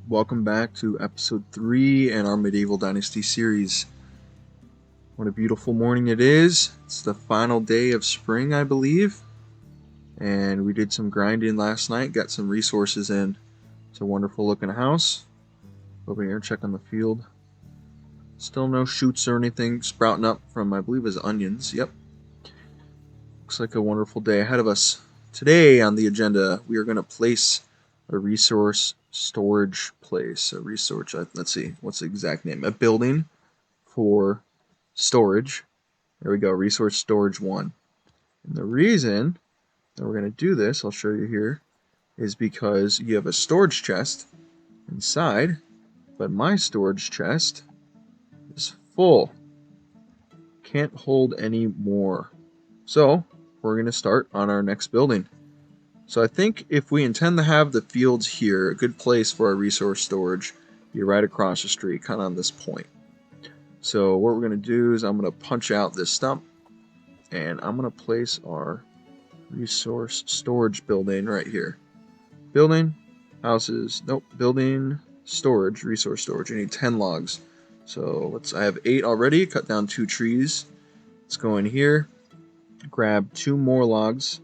Welcome back to episode 3 in our Medieval Dynasty series. What a beautiful morning it is. It's the final day of spring, I believe. And we did some grinding last night, got some resources in. It's a wonderful looking house. Over here, check on the field. Still no shoots or anything sprouting up from, I believe, is onions. Yep. Looks like a wonderful day ahead of us. Today on the agenda, we are going to place a resource storage place. Let's see, what's the exact name? A building for storage. There we go, resource storage 1. And the reason that we're going to do this, I'll show you here, is because you have a storage chest inside, but my storage chest is full. Can't hold any more. So we're going to start on our next building. So I think if we intend to have the fields here, a good place for our resource storage, be right across the street, kind of on this point. So what we're going to do is I'm going to punch out this stump, and I'm going to place our resource storage building right here. Building, houses, nope, building, storage, resource storage. You need 10 logs. So I have 8 already, cut down 2 trees. Let's go in here, grab 2 more logs.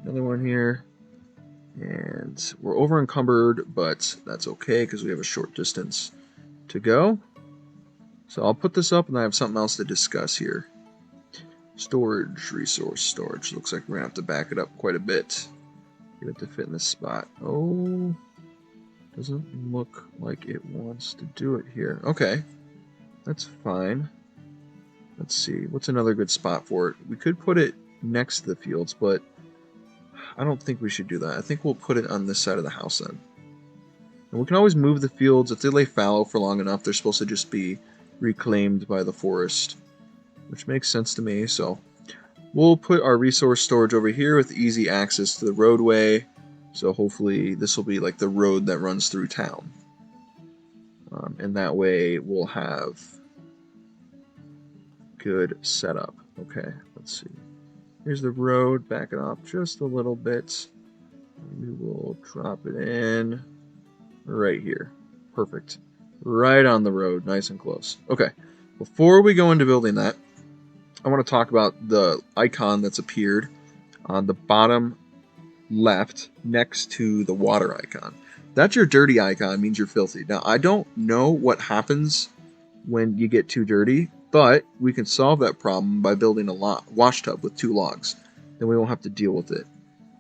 Another one here. And we're over encumbered, but that's okay because we have a short distance to go. So I'll put this up and I have something else to discuss here. Storage, resource storage. Looks like we're going to have to back it up quite a bit. Get it to fit in this spot. Oh, doesn't look like it wants to do it here. Okay, that's fine. Let's see, what's another good spot for it? We could put it next to the fields, but I don't think we should do that. I think we'll put it on this side of the house then. And we can always move the fields. If they lay fallow for long enough, they're supposed to just be reclaimed by the forest, which makes sense to me. So we'll put our resource storage over here with easy access to the roadway. So hopefully this will be like the road that runs through town. And that way we'll have good setup. Okay, let's see. Here's the road. Back it up just a little bit. We will drop it in right here. Perfect. Right on the road, nice and close. Okay, before we go into building that, I want to talk about the icon that's appeared on the bottom left next to the water icon. That's your dirty icon, it means you're filthy. Now, I don't know what happens when you get too dirty, but we can solve that problem by building a wash tub with 2 logs. Then we won't have to deal with it.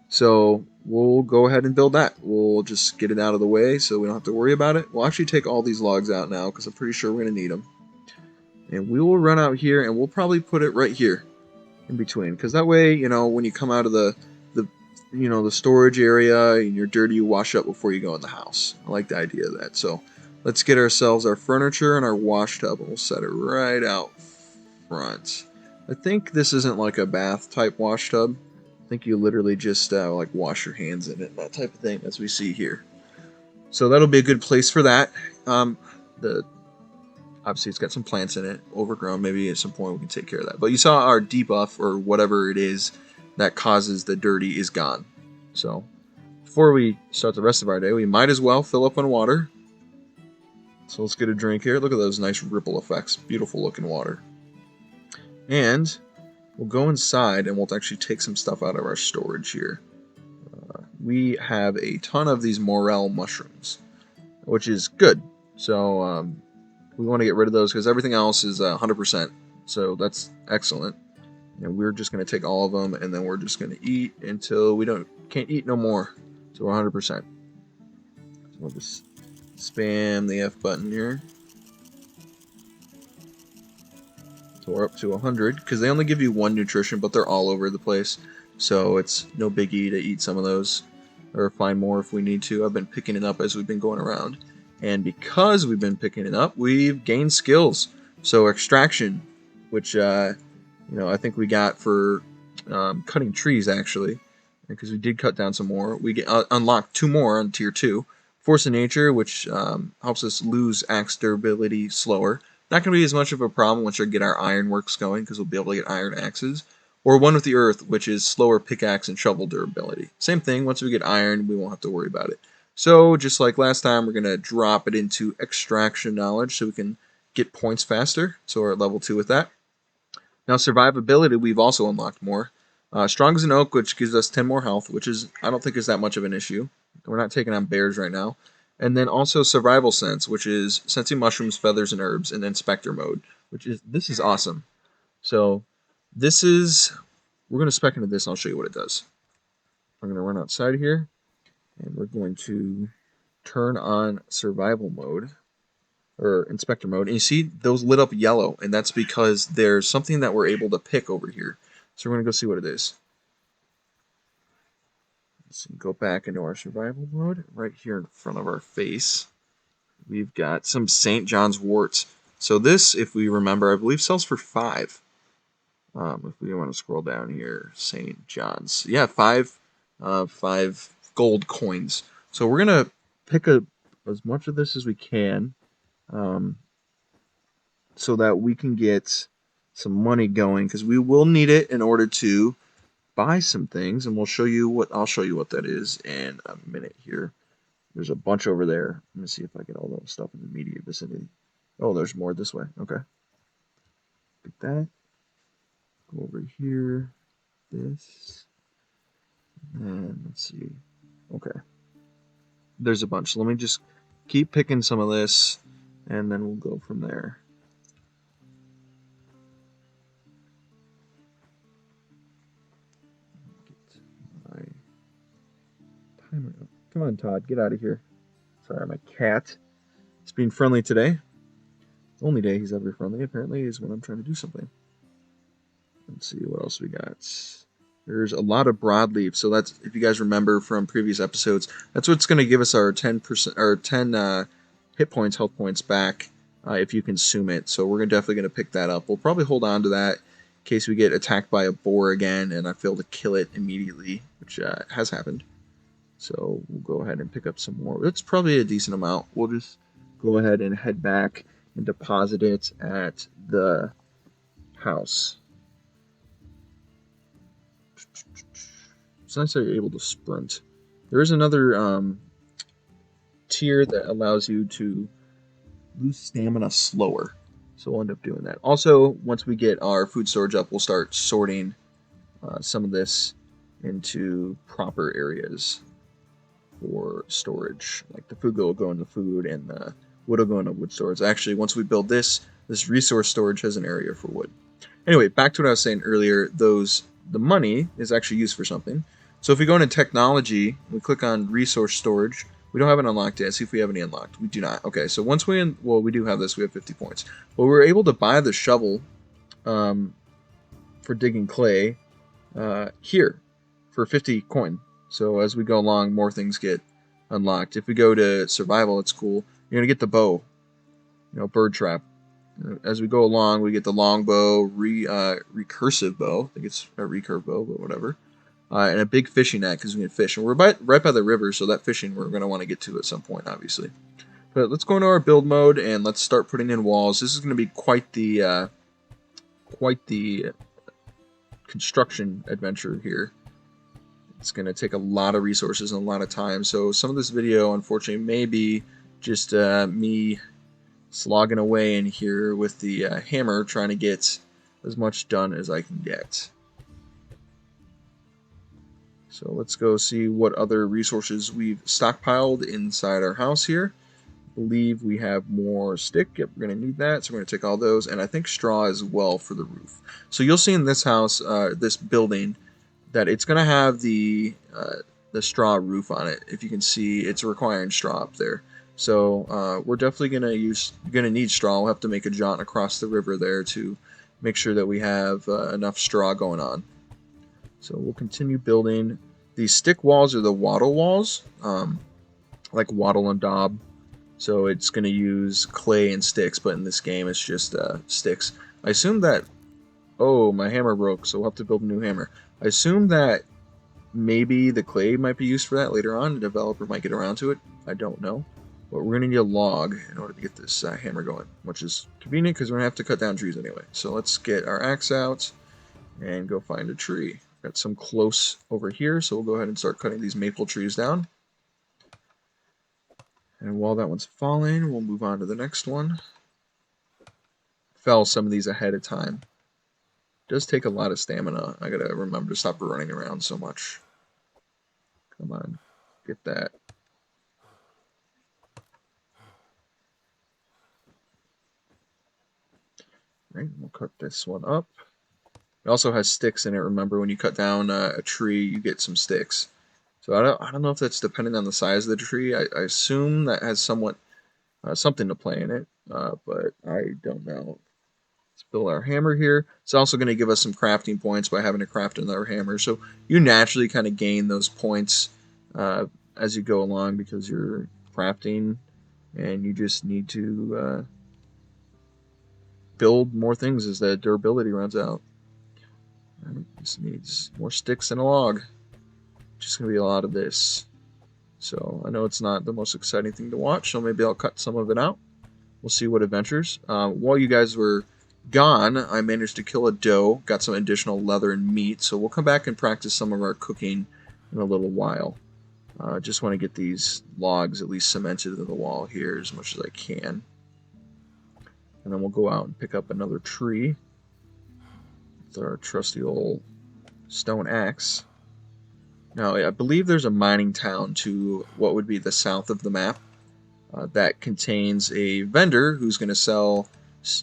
So we'll go ahead and build that. We'll just get it out of the way so we don't have to worry about it. We'll actually take all these logs out now because I'm pretty sure we're going to need them. And we will run out here and we'll probably put it right here in between. Because that way, you know, when you come out of the storage area and you're dirty, you wash up before you go in the house. I like the idea of that. So let's get ourselves our furniture and our wash tub, and we'll set it right out front. I think this isn't like a bath type wash tub. I think you literally just like wash your hands in it, that type of thing, as we see here. So that'll be a good place for that. Obviously it's got some plants in it, overgrown. Maybe at some point we can take care of that. But you saw our debuff or whatever it is that causes the dirty is gone. So before we start the rest of our day, we might as well fill up on water. So let's get a drink here. Look at those nice ripple effects. Beautiful looking water. And we'll go inside and we'll actually take some stuff out of our storage here. We have a ton of these morel mushrooms, which is good. So we want to get rid of those because everything else is 100%. So that's excellent. And we're just going to take all of them and then we're just going to eat until we can't eat no more. So we're 100%. So we'll just spam the F button here. So we're up to 100 because they only give you 1 nutrition, but they're all over the place. So it's no biggie to eat some of those or find more if we need to. I've been picking it up as we've been going around. And because we've been picking it up, we've gained skills. So extraction, which I think we got for cutting trees actually, because we did cut down some more. We get unlocked 2 more on tier 2. Force of Nature, which helps us lose axe durability slower. Not going to be as much of a problem once we get our ironworks going, because we'll be able to get iron axes. or one with the earth, which is slower pickaxe and shovel durability. Same thing, once we get iron, we won't have to worry about it. So just like last time, we're going to drop it into extraction knowledge so we can get points faster. So we're at level 2 with that. Now survivability, we've also unlocked more. Strong as an oak, which gives us 10 more health, which is I don't think is that much of an issue. We're not taking on bears right now. And then also survival sense, which is sensing mushrooms, feathers, and herbs, and then specter mode, this is awesome. So this is, we're going to spec into this, and I'll show you what it does. I'm going to run outside here, and we're going to turn on survival mode, or inspector mode, and you see those lit up yellow, and that's because there's something that we're able to pick over here. So we're going to go see what it is. Let's go back into our survival mode. Right here in front of our face, we've got some St. John's wort. So this, if we remember, I believe sells for 5. If we want to scroll down here, St. John's. Yeah, 5 gold coins. So we're going to pick as much of this as we can so that we can get some money going, because we will need it in order to buy some things, and I'll show you what that is in a minute here. There's a bunch over there. Let me see if I get all that stuff in the immediate vicinity. Oh, there's more this way. Okay. Get that. Go over here. This. And let's see. Okay. There's a bunch. Let me just keep picking some of this, and then we'll go from there. Get my timer up. Come on, Todd. Get out of here. Sorry, my cat. He's being friendly today. The only day he's ever friendly, apparently, is when I'm trying to do something. Let's see what else we got. There's a lot of broadleaf, so that's, if you guys remember from previous episodes, that's what's going to give us our 10% or 10 hit points, health points back if you consume it. So we're definitely going to pick that up. We'll probably hold on to that in case we get attacked by a boar again and I fail to kill it immediately, which has happened. So we'll go ahead and pick up some more. It's probably a decent amount. We'll just go ahead and head back and deposit it at the house. It's nice that you're able to sprint. There is another tier that allows you to lose stamina slower. So we'll end up doing that. Also, once we get our food storage up, we'll start sorting some of this into proper areas for storage. Like the food will go into food and the wood will go into wood storage. Actually, once we build this resource storage has an area for wood. Anyway, back to what I was saying earlier, the money is actually used for something. So if we go into technology, we click on resource storage. We don't have it unlocked yet. See if we have any unlocked. We do not. Okay, so once we do have this. We have 50 points. But we're able to buy the shovel for digging clay here for 50 coin. So as we go along, more things get unlocked. If we go to survival, it's cool. You're gonna get the bow, bird trap. As we go along, we get the long bow, recursive bow. I think it's a recurve bow, but whatever. And a big fishing net because we can fish. And we're right by the river, so that fishing we're going to want to get to at some point, obviously. But let's go into our build mode and let's start putting in walls. This is going to be quite the construction adventure here. It's going to take a lot of resources and a lot of time. So some of this video, unfortunately, may be just me slogging away in here with the hammer, trying to get as much done as I can get. So let's go see what other resources we've stockpiled inside our house here. I believe we have more stick. Yep, we're going to need that. So we're going to take all those. And I think straw as well for the roof. So you'll see in this house, this building, that it's going to have the straw roof on it. If you can see, it's requiring straw up there. So we're definitely going to need straw. We'll have to make a jaunt across the river there to make sure that we have enough straw going on. So we'll continue building. These stick walls are the wattle walls, like wattle and daub. So it's going to use clay and sticks, but in this game it's just sticks. I assume that... Oh, my hammer broke, so we'll have to build a new hammer. I assume that maybe the clay might be used for that later on. The developer might get around to it. I don't know. But we're going to need a log in order to get this hammer going, which is convenient because we're going to have to cut down trees anyway. So let's get our axe out. and go find a tree. Got some close over here, so we'll go ahead and start cutting these maple trees down. And while that one's falling, we'll move on to the next one. Fell some of these ahead of time. It does take a lot of stamina. I gotta remember to stop running around so much. Come on, get that. Right, we'll cut this one up. It also has sticks in it. Remember, when you cut down a tree, you get some sticks. So I don't know if that's dependent on the size of the tree. I assume that has somewhat something to play in it, but I don't know. Let's build our hammer here. It's also going to give us some crafting points by having to craft another hammer. So you naturally kind of gain those points as you go along because you're crafting, and you just need to build more things as the durability runs out. This needs more sticks and a log. Just going to be a lot of this. So I know it's not the most exciting thing to watch, so maybe I'll cut some of it out. We'll see what adventures. While you guys were gone, I managed to kill a doe, got some additional leather and meat, so we'll come back and practice some of our cooking in a little while. Just want to get these logs at least cemented to the wall here as much as I can. And then we'll go out and pick up another tree with our trusty old stone axe. Now, I believe there's a mining town to what would be the south of the map that contains a vendor who's going to sell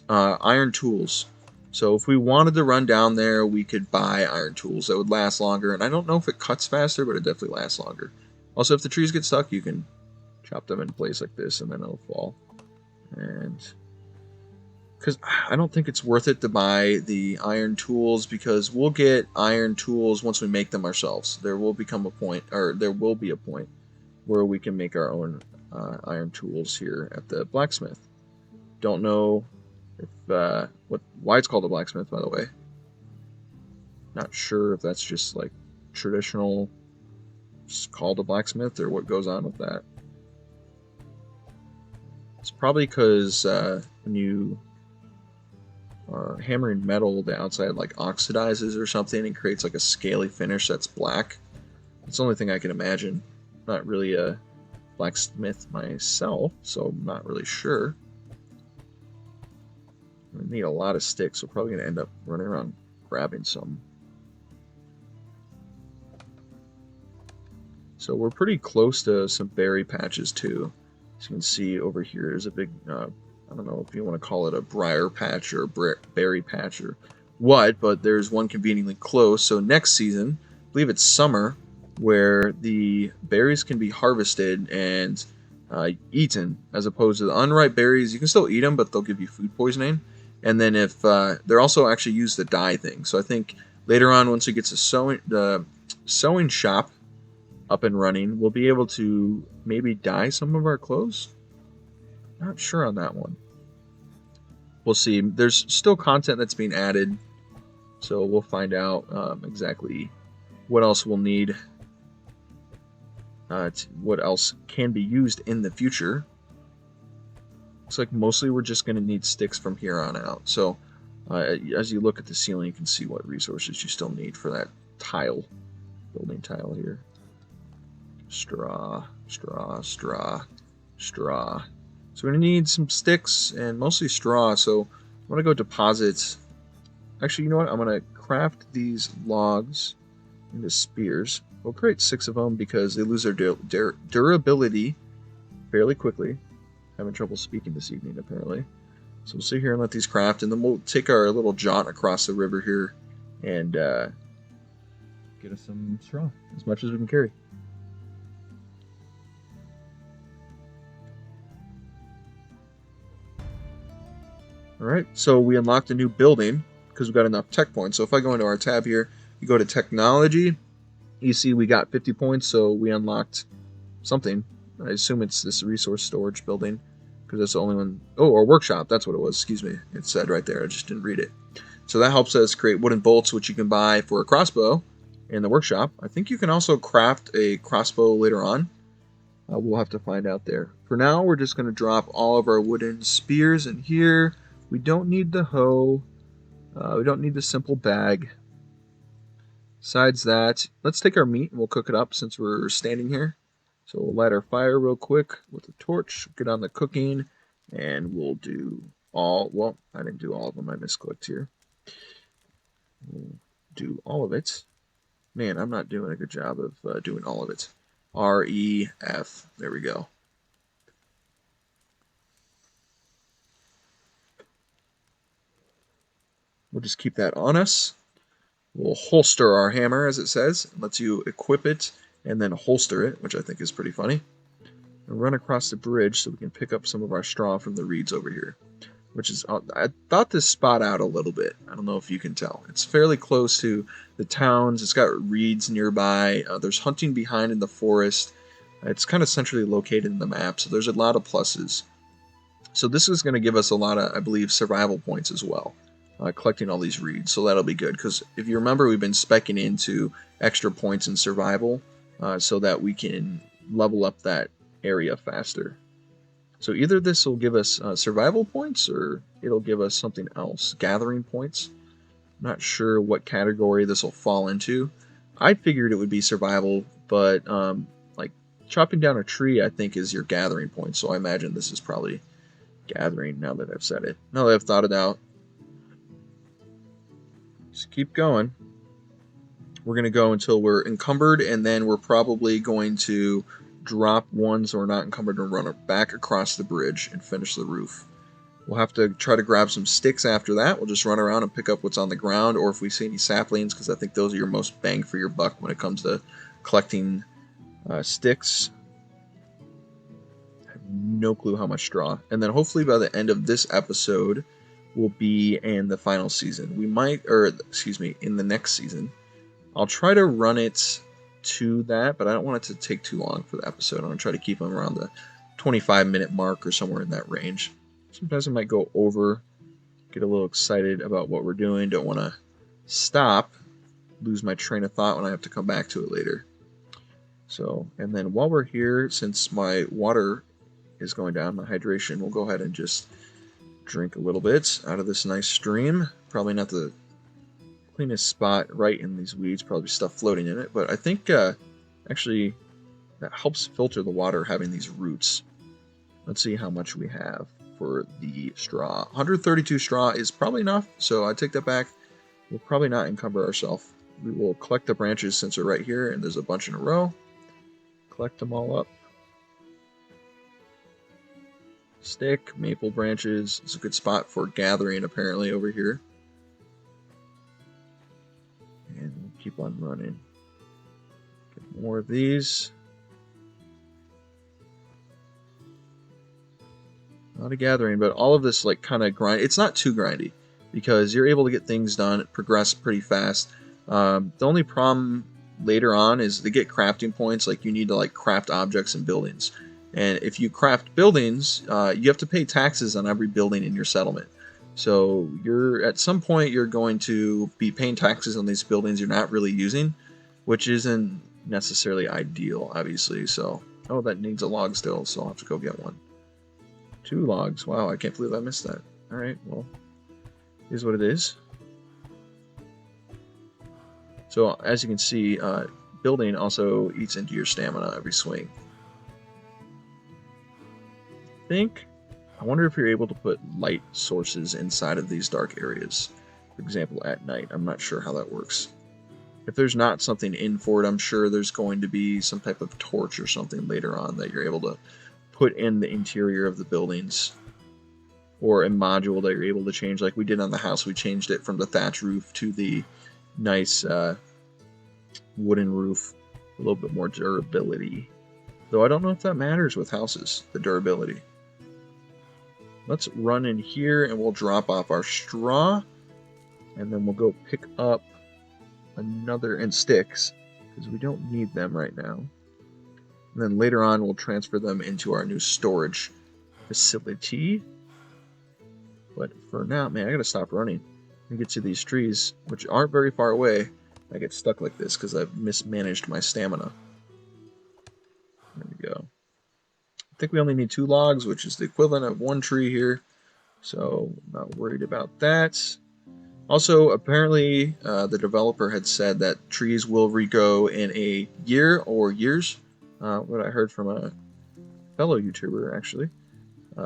iron tools. So if we wanted to run down there, we could buy iron tools that would last longer. And I don't know if it cuts faster, but it definitely lasts longer. Also, if the trees get stuck, you can chop them in place like this, and then it'll fall. And because I don't think it's worth it to buy the iron tools, because we'll get iron tools once we make them ourselves. There will become a point, or there will be a point where we can make our own iron tools here at the blacksmith. Don't know if why it's called a blacksmith, by the way. Not sure if that's just like traditional, just called a blacksmith, or what goes on with that. It's probably because when you are hammering metal, the outside like oxidizes or something and creates like a scaly finish that's black. That's the only thing I can imagine. I'm not really a blacksmith myself, so I'm not really sure. We need a lot of sticks, so we're probably going to end up running around grabbing some. So we're pretty close to some berry patches too. As you can see over here is a big, I don't know if you want to call it a briar patch or a berry patch or what, but there's one conveniently close. So next season, I believe it's summer, where the berries can be harvested and eaten, as opposed to the unripe berries. You can still eat them, but they'll give you food poisoning. And then if they're also actually used to dye things. So I think later on, once it gets the sewing shop up and running, we'll be able to maybe dye some of our clothes. Not sure on that one. We'll see. There's still content that's being added, so we'll find out exactly what else we'll need, what else can be used in the future. Looks like mostly we're just going to need sticks from here on out. So as you look at the ceiling, you can see what resources you still need for that tile, building tile here. Straw, straw, straw, straw. So we're going to need some sticks and mostly straw. So I'm going to go deposit. Actually, you know what? I'm going to craft these logs into spears. We'll create 6 of them because they lose their durability fairly quickly. Having trouble speaking this evening, apparently. So we'll sit here and let these craft, and then we'll take our little jaunt across the river here and get us some straw, as much as we can carry. Alright, so we unlocked a new building because we've got enough tech points. So if I go into our tab here, you go to technology, you see we got 50 points, so we unlocked something. I assume it's this resource storage building, because that's the only one. Oh, or workshop, that's what it was, excuse me. It said right there, I just didn't read it. So that helps us create wooden bolts, which you can buy for a crossbow in the workshop. I think you can also craft a crossbow later on. We'll have to find out there. For now, we're just going to drop all of our wooden spears in here. We don't need the hoe. We don't need the simple bag. Besides that, let's take our meat and we'll cook it up since we're standing here. So we'll light our fire real quick with a torch, get on the cooking, and we'll do all, well, I didn't do all of them, I misclicked here. We'll do all of it. Man, I'm not doing a good job of doing all of it. REF, there we go. We'll just keep that on us. We'll holster our hammer, as it says. It lets you equip it and then holster it, which I think is pretty funny. And run across the bridge so we can pick up some of our straw from the reeds over here. Which is, I thought this spot out a little bit. I don't know if you can tell. It's fairly close to the towns. It's got reeds nearby. There's hunting behind in the forest. It's kind of centrally located in the map, so there's a lot of pluses. So this is going to give us a lot of, I believe, survival points as well. Collecting all these reeds, so that'll be good. Because if you remember, we've been speccing into extra points in survival so that we can level up that area faster. So either this will give us survival points or it'll give us something else. Gathering points. I'm not sure what category this will fall into. I figured it would be survival, but like chopping down a tree I think is your gathering point. So I imagine this is probably gathering now that I've said it. Now that I've thought it out. Just keep going. We're going to go until we're encumbered, and then we're probably going to drop one so we're not encumbered and run back across the bridge and finish the roof. We'll have to try to grab some sticks after that. We'll just run around and pick up what's on the ground, or if we see any saplings, because I think those are your most bang for your buck when it comes to collecting sticks. I have no clue how much straw. And then hopefully by the end of this episode, we'll be in the final season. We might, or excuse me, in the next season. I'll try to run it to that, but I don't want it to take too long for the episode. I'm going to try to keep them around the 25-minute mark or somewhere in that range. Sometimes I might go over, get a little excited about what we're doing, don't want to stop, lose my train of thought when I have to come back to it later. So, and then while we're here, since my water is going down, my hydration, we'll go ahead and just drink a little bit out of this nice stream. Probably not the cleanest spot right in these weeds, probably stuff floating in it, but I think actually that helps filter the water having these roots. Let's see how much we have for the straw. 132 straw is probably enough, so I take that back. We'll probably not encumber ourselves. We will collect the branches since we're right here, and there's a bunch in a row. Collect them all up. Stick, maple branches. It's a good spot for gathering, apparently, over here. And we'll keep on running. Get more of these. Not a gathering, but all of this like kind of grind. It's not too grindy because you're able to get things done, progress pretty fast. The only problem later on is to get crafting points. Like you need to like craft objects and buildings, and if you craft buildings, you have to pay taxes on every building in your settlement. So you're at some point you're going to be paying taxes on these buildings you're not really using, which isn't necessarily ideal, obviously. So oh, that needs a log still, so I'll have to go get one. 2 logs. Wow, I can't believe I missed that. Alright, well, here's what it is. So, as you can see, building also eats into your stamina every swing. I wonder if you're able to put light sources inside of these dark areas. For example, at night. I'm not sure how that works. If there's not something in for it, I'm sure there's going to be some type of torch or something later on that you're able to put in the interior of the buildings, or a module that you're able to change like we did on the house. We changed it from the thatch roof to the nice wooden roof, a little bit more durability, though I don't know if that matters with houses, the durability. Let's run in here and we'll drop off our straw, and then we'll go pick up another, and sticks, because we don't need them right now. And then later on, we'll transfer them into our new storage facility. But for now, man, I gotta stop running and get to these trees, which aren't very far away. I get stuck like this because I've mismanaged my stamina. There we go. I think we only need 2 logs, which is the equivalent of 1 tree here. So, I'm not worried about that. Also, apparently, the developer had said that trees will regrow in a year or years. What I heard from a fellow YouTuber, actually.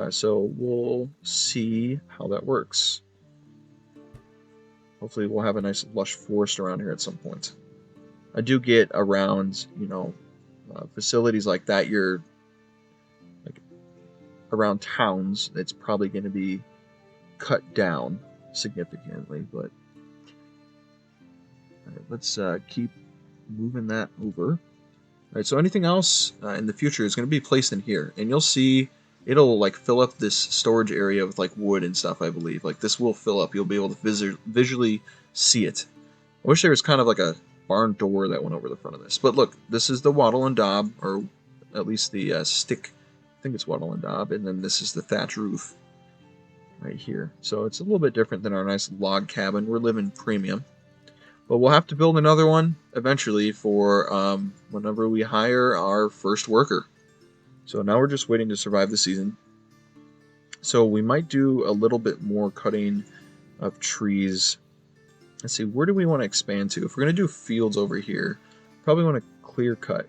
So we'll see how that works. Hopefully, we'll have a nice lush forest around here at some point. I do get around, facilities like that. You're like around towns. It's probably going to be cut down significantly, but all right, let's keep moving that over. All right, so anything else in the future is going to be placed in here, and you'll see it'll like fill up this storage area with like wood and stuff. I believe like this will fill up. You'll be able to visually see it. I wish there was kind of like a barn door that went over the front of this, but look, this is the wattle and daub, or at least the stick. I think it's wattle and daub, and then this is the thatch roof right here. So it's a little bit different than our nice log cabin. We're living premium. But we'll have to build another one eventually for whenever we hire our first worker. So now we're just waiting to survive the season. So we might do a little bit more cutting of trees. Let's see, where do we want to expand to? If we're going to do fields over here, probably want to clear cut,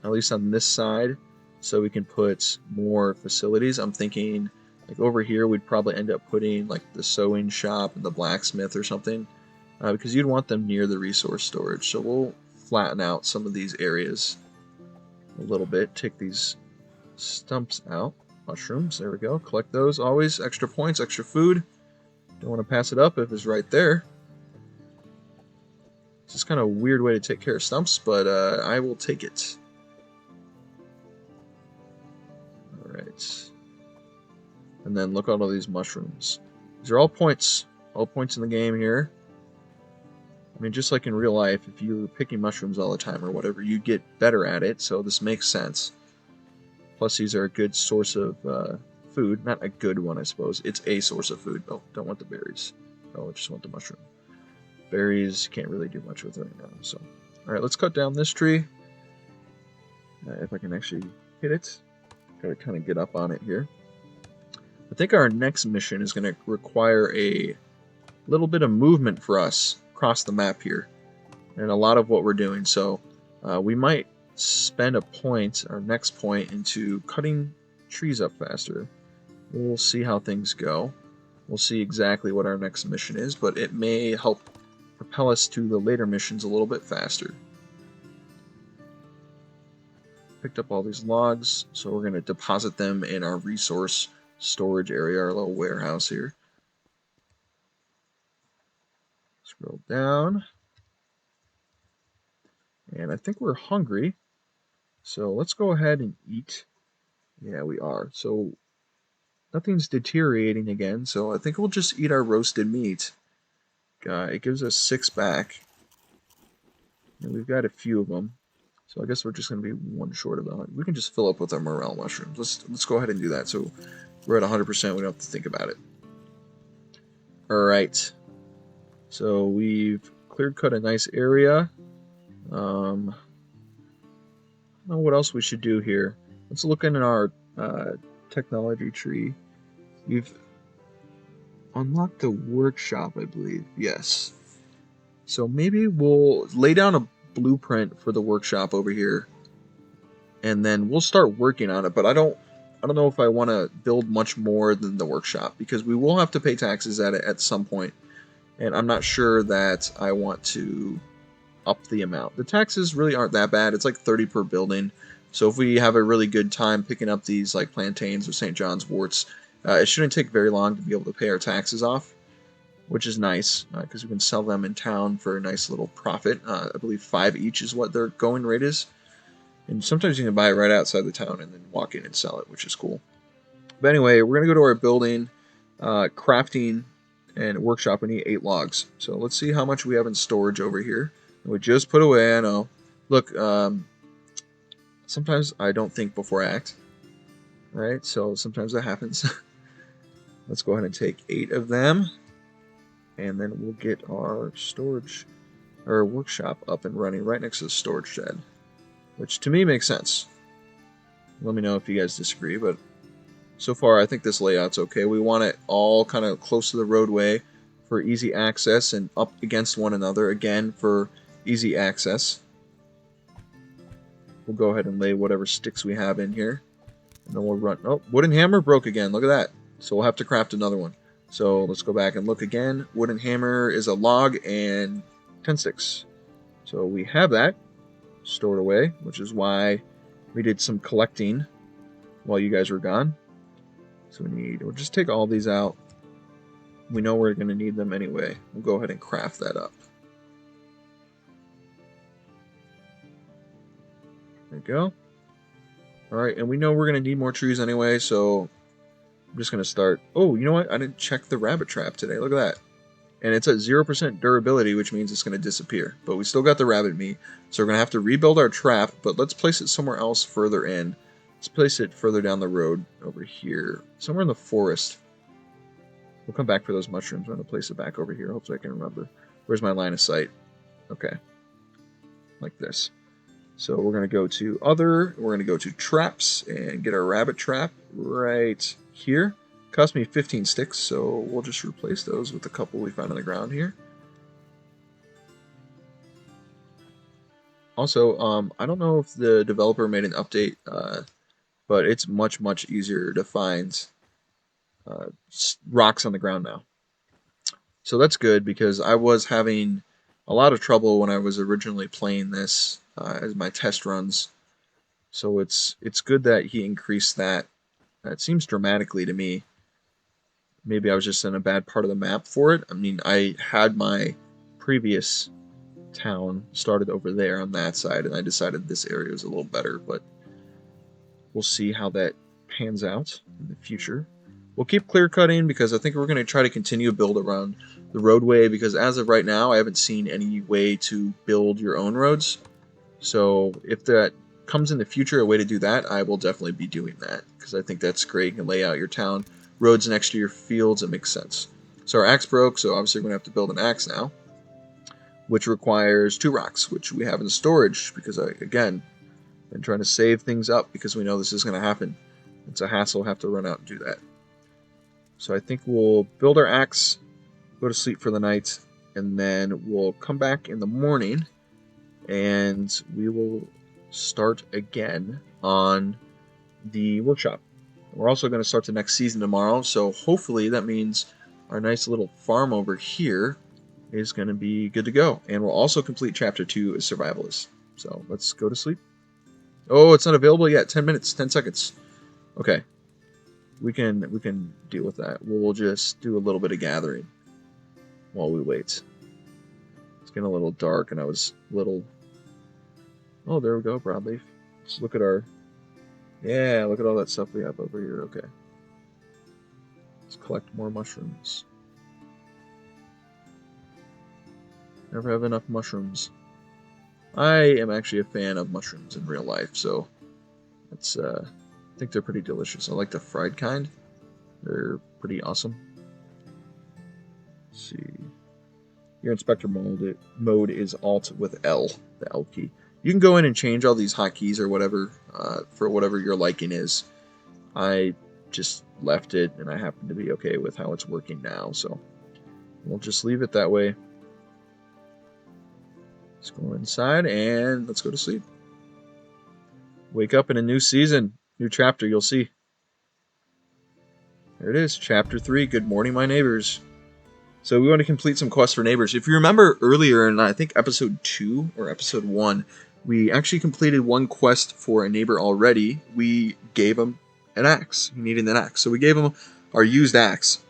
at least on this side, so we can put more facilities. I'm thinking like over here we'd probably end up putting like the sewing shop and the blacksmith or something. Because you'd want them near the resource storage. So we'll flatten out some of these areas a little bit. Take these stumps out. Mushrooms, there we go. Collect those. Always extra points, extra food. Don't want to pass it up if it's right there. It's just kind of a weird way to take care of stumps, but I will take it. Alright. And then look at all these mushrooms. These are all points. All points in the game here. I mean, just like in real life, if you're picking mushrooms all the time or whatever, you get better at it, so this makes sense. Plus, these are a good source of food. Not a good one, I suppose. It's a source of food. Oh, don't want the berries. Oh, I just want the mushroom. Berries, can't really do much with it right now. So, all right, let's cut down this tree. If I can actually hit it. Gotta kind of get up on it here. I think our next mission is going to require a little bit of movement for us across the map here, and a lot of what we're doing. So we might spend a point, our next point, into cutting trees up faster. We'll see how things go. We'll see exactly what our next mission is, but it may help propel us to the later missions a little bit faster. Picked up all these logs, so we're going to deposit them in our resource storage area, our little warehouse here. Scroll down. And I think we're hungry. So let's go ahead and eat. Yeah, we are. So nothing's deteriorating again. So I think we'll just eat our roasted meat. It gives us 6 back. And we've got a few of them. So I guess we're just going to be one short of 100. We can just fill up with our morel mushrooms. Let's go ahead and do that. So we're at 100%. We don't have to think about it. Alright. So we've clear cut a nice area. I don't know what else we should do here. Let's look in our technology tree. We've unlocked the workshop, I believe. Yes. So maybe we'll lay down a blueprint for the workshop over here, and then we'll start working on it. But I don't know if I want to build much more than the workshop, because we will have to pay taxes at it at some point. And I'm not sure that I want to up the amount. The taxes really aren't that bad. It's like 30 per building. So if we have a really good time picking up these like plantains or St. John's worts, it shouldn't take very long to be able to pay our taxes off, which is nice because we can sell them in town for a nice little profit. I believe 5 each is what their going rate is. And sometimes you can buy it right outside the town and then walk in and sell it, which is cool. But anyway, we're going to go to our building, crafting, and workshop. We need 8 logs. So let's see how much we have in storage over here. And we just put away, I know. Look, sometimes I don't think before I act. Right? So sometimes that happens. Let's go ahead and take 8 of them. And then we'll get our storage, or workshop up and running right next to the storage shed. Which to me makes sense. Let me know if you guys disagree, but so far I think this layout's okay. We want it all kind of close to the roadway for easy access and up against one another again for easy access. We'll go ahead and lay whatever sticks we have in here. And then we'll run... Oh, wooden hammer broke again. Look at that. So we'll have to craft another one. So let's go back and look again. Wooden hammer is a log and 10 sticks. So we have that stored away, which is why we did some collecting while you guys were gone. So we'll just take all these out. We know we're going to need them anyway. We'll go ahead and craft that up. There we go. Alright, and we know we're going to need more trees anyway, so I'm just going to start... Oh, you know what? I didn't check the rabbit trap today. Look at that. And it's at 0% durability, which means it's going to disappear. But we still got the rabbit meat, so we're going to have to rebuild our trap, but let's place it somewhere else further in. Let's place it further down the road over here. Somewhere in the forest. We'll come back for those mushrooms. I'm going to place it back over here. Hopefully I can remember. Where's my line of sight? Okay. Like this. So we're going to go to Other. We're going to go to Traps and get our rabbit trap right here. Cost me 15 sticks, so we'll just replace those with a couple we found on the ground here. Also, I don't know if the developer made an update, but it's much, much easier to find rocks on the ground now. So that's good, because I was having a lot of trouble when I was originally playing this as my test runs. So it's good that he increased that. It seems dramatically to me. Maybe I was just in a bad part of the map for it. I mean, I had my previous town started over there on that side, and I decided this area was a little better, but we'll see how that pans out in the future. We'll keep clear cutting, because I think we're going to try to continue to build around the roadway, because as of right now, I haven't seen any way to build your own roads. So if that comes in the future, a way to do that, I will definitely be doing that, because I think that's great. You can lay out your town roads next to your fields. It makes sense. So our axe broke, so obviously we're going to have to build an axe now, which requires 2 rocks, which we have in storage, because I, again, been trying to save things up, because we know this is going to happen. It's a hassle to have to run out and do that. So I think we'll build our axe, go to sleep for the night, and then we'll come back in the morning, and we will start again on the workshop. We're also going to start the next season tomorrow, so hopefully that means our nice little farm over here is going to be good to go. And we'll also complete Chapter 2 as Survivalist. So let's go to sleep. Oh, it's not available yet. 10 minutes, 10 seconds. Okay. We can deal with that. We'll just do a little bit of gathering while we wait. It's getting a little dark, and I was a little... Oh, there we go, broadleaf. Let's look at our... Yeah, look at all that stuff we have over here. Okay. Let's collect more mushrooms. Never have enough mushrooms. I am actually a fan of mushrooms in real life, so it's I think they're pretty delicious. I like the fried kind. They're pretty awesome. Let's see. Your inspector mode is Alt with L, the L key. You can go in and change all these hotkeys or whatever for whatever your liking is. I just left it, and I happen to be okay with how it's working now, so we'll just leave it that way. Let's go inside, and let's go to sleep. Wake up in a new season, new chapter, you'll see. There it is, Chapter 3, Good Morning, My Neighbors. So we want to complete some quests for neighbors. If you remember earlier in, I think, Episode 2 or Episode 1, we actually completed one quest for a neighbor already. We gave him an axe. He needed an axe. So we gave him our used axe,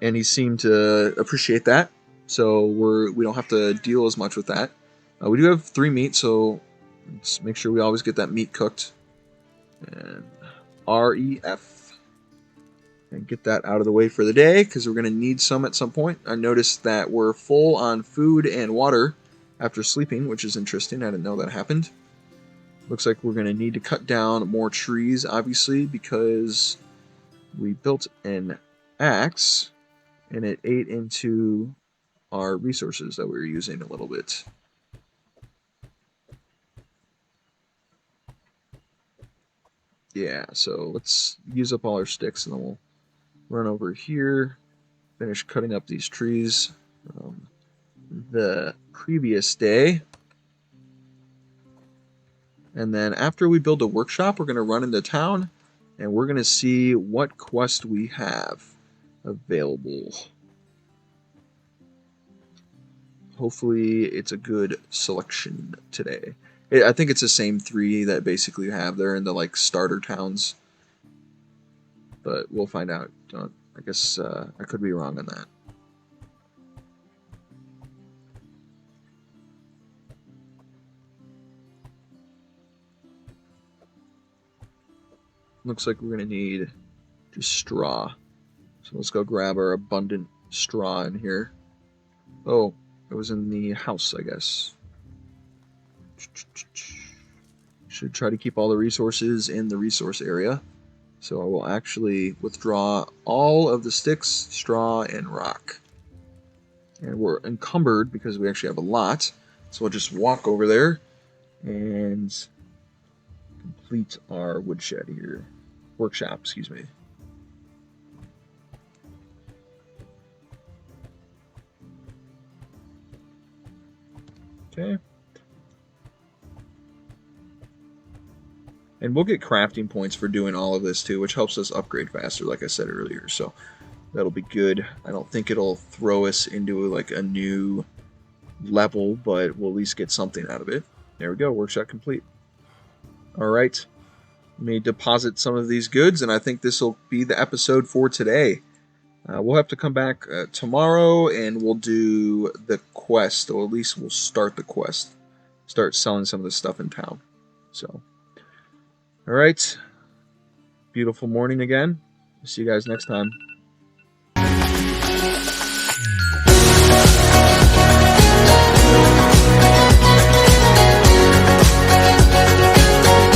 and he seemed to appreciate that. So we don't have to deal as much with that. We do have 3 meat, so let's make sure we always get that meat cooked. And REF. And get that out of the way for the day, because we're going to need some at some point. I noticed that we're full on food and water after sleeping, which is interesting. I didn't know that happened. Looks like we're going to need to cut down more trees, obviously, because we built an axe, and it ate into our resources that we were using a little bit. Yeah, so let's use up all our sticks, and then we'll run over here. Finished cutting up these trees the previous day. And then after we build a workshop, we're going to run into town and we're going to see what quest we have available. Hopefully it's a good selection today. I think it's the same 3 that basically you have there in the like starter towns. But we'll find out. I guess I could be wrong on that. Looks like we're going to need just straw. So let's go grab our abundant straw in here. Oh, it was in the house, I guess. Should try to keep all the resources in the resource area. So I will actually withdraw all of the sticks, straw, and rock. And we're encumbered because we actually have a lot. So we'll just walk over there and complete our woodshed here. Workshop, excuse me. Okay. And we'll get crafting points for doing all of this too, which helps us upgrade faster, like I said earlier. So that'll be good. I don't think it'll throw us into like a new level, but we'll at least get something out of it. There we go, workshop complete. All right, let me deposit some of these goods, and I think this will be the episode for today. We'll have to come back tomorrow, and we'll do the quest, or at least we'll start the quest. Start selling some of the stuff in town. So, all right, beautiful morning again. See you guys next time.